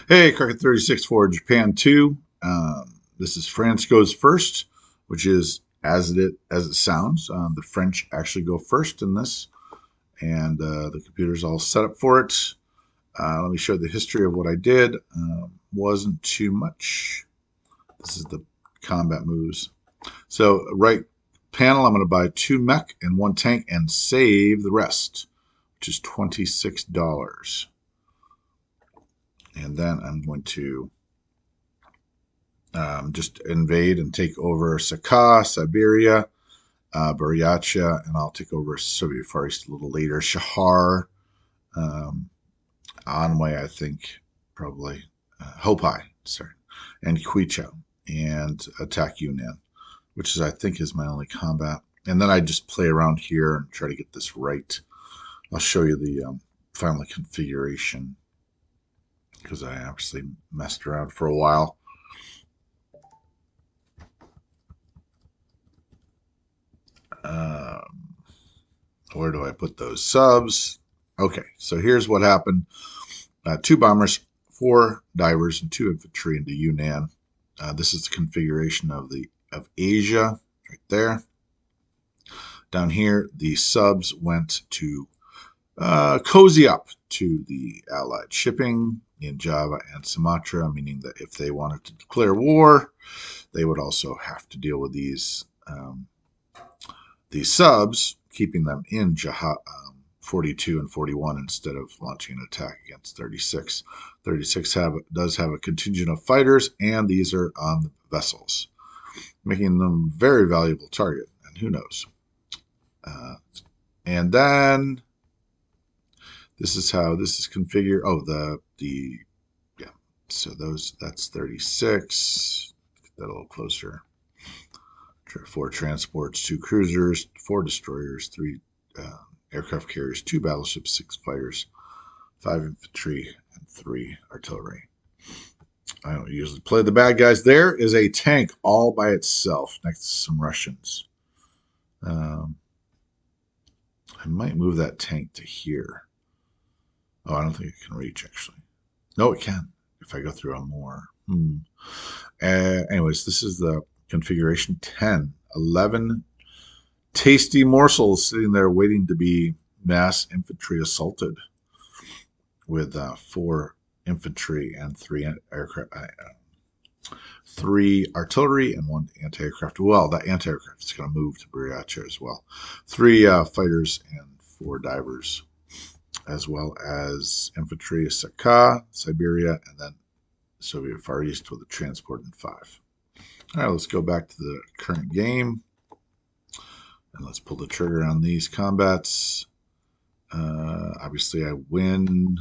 Hey, Crockett 36 for Japan 2. This is France Goes First, which is as it sounds. The French actually go first in this, and the computer's all set up for it. Let me show the history of what I did. Wasn't too much. This is the combat moves. So, right panel, I'm going to buy 2 mech and 1 tank and save the rest, which is $26. And then I'm going to just invade and take over Sakha, Siberia, Buryatia, and I'll take over Soviet Far East a little later. Shahar, um, Anway, I think, probably. Hopai, sorry, and Quichao, and attack Yunnan, which is, I think, is my only combat. And then I just play around here and try to get this right. I'll show you the final configuration because I actually messed around for a while. Where do I put those subs? Okay, so here's what happened. 2 bombers, 4 divers, and 2 infantry into Yunnan. This is the configuration of Asia right there. Down here, the subs went to cozy up to the Allied shipping in Java and Sumatra, meaning that if they wanted to declare war, they would also have to deal with these subs, keeping them in Jaha 42 and 41 instead of launching an attack against 36. 36 does have a contingent of fighters, and these are on the vessels, making them very valuable target. And who knows? And then this is how this is configured. Oh, yeah. So that's 36. Get that a little closer. 4 transports, 2 cruisers, 4 destroyers, 3 aircraft carriers, 2 battleships, 6 fighters, 5 infantry, and 3 artillery. I don't usually play the bad guys. There is a tank all by itself next to some Russians. I might move that tank to here. Oh, I don't think it can reach, actually. No, it can if I go through a more. Anyways, this is the configuration 10. 11 tasty morsels sitting there waiting to be mass infantry assaulted with 4 infantry and 3 aircraft, 3 artillery and 1 anti-aircraft. Well, that anti-aircraft is going to move to Buryatia as well. 3 fighters and 4 divers, as well as infantry, Sakha, Siberia, and then Soviet Far East with a transport and 5. All right, let's go back to the current game. And let's pull the trigger on these combats. Obviously, I win,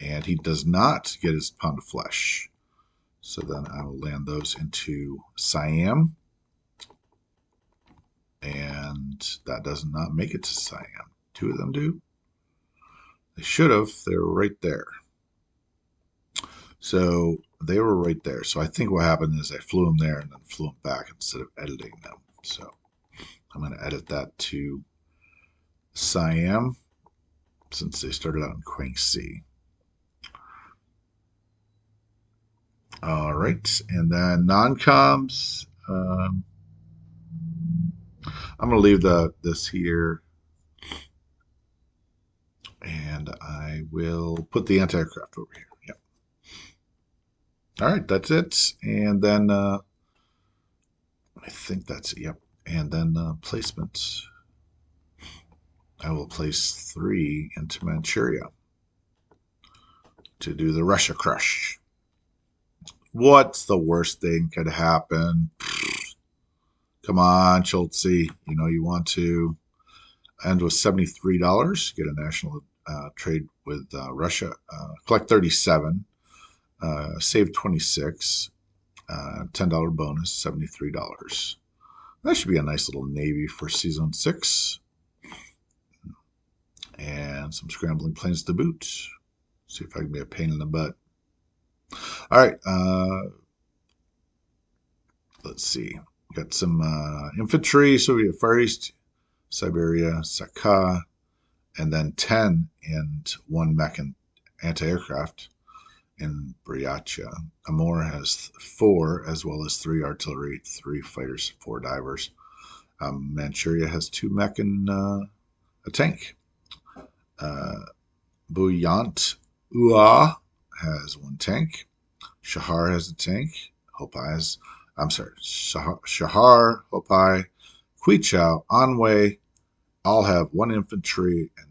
and he does not get his pound of flesh. So then I will land those into Siam. And that does not make it to Siam. 2 of them do. They should have. They were right there. So they were right there. So I think what happened is I flew them there and then flew them back instead of editing them. So I'm going to edit that to Siam since they started out in Quang-Si. All right, and then non-coms. I'm going to leave this here, and I will put the anti-aircraft over here. Yep. All right, that's it. And then I think that's it. Yep. And then placement. I will place 3 into Manchuria to do the Russia crush. What's the worst thing could happen? Come on, Schultze. You know you want to end with $73. Get a national trade with Russia. Collect 37. Save 26. $10 bonus, $73. That should be a nice little navy for season 6. And some scrambling planes to boot. See if I can be a pain in the butt. All right. Let's see. Got some infantry, Soviet Far East, Siberia, Sakha, and then 10 and 1 mech and anti-aircraft in Buryatia. Amur has 4, as well as 3 artillery, 3 fighters, 4 divers. Manchuria has 2 mech and a tank. Buyant Ua has 1 tank. Shahar has a tank. Shahar, Hopai, Quichao, Anwei all have 1 infantry, and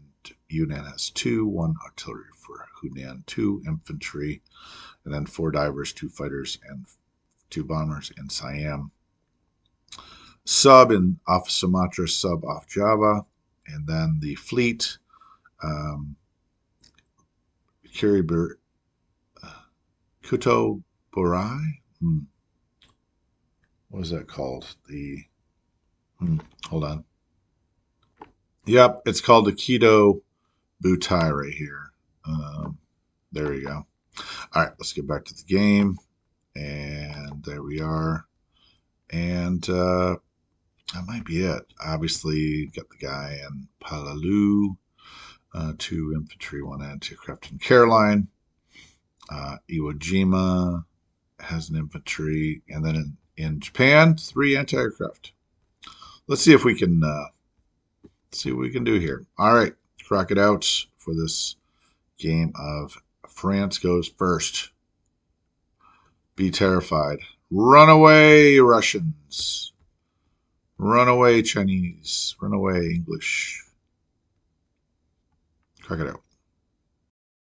Yunnan has 2, 1 artillery for Hunan, 2 infantry, and then 4 divers, 2 fighters, and 2 bombers in Siam. Sub off Sumatra, sub off Java, and then the fleet. Kiribur, Kuto Borai. What is that called? Hold on. Yep, it's called the Kido Butai right here. There we go. All right, let's get back to the game. And there we are. And that might be it. Obviously, got the guy in Palalu, 2 infantry, 1 anti-aircraft in Caroline. Iwo Jima has an infantry, and then in Japan, 3 anti-aircraft. Let's see if we can see what we can do here. All right, crack it out for this game of France goes first. Be terrified. Run away, Russians. Run away, Chinese. Run away, English. Crack it out.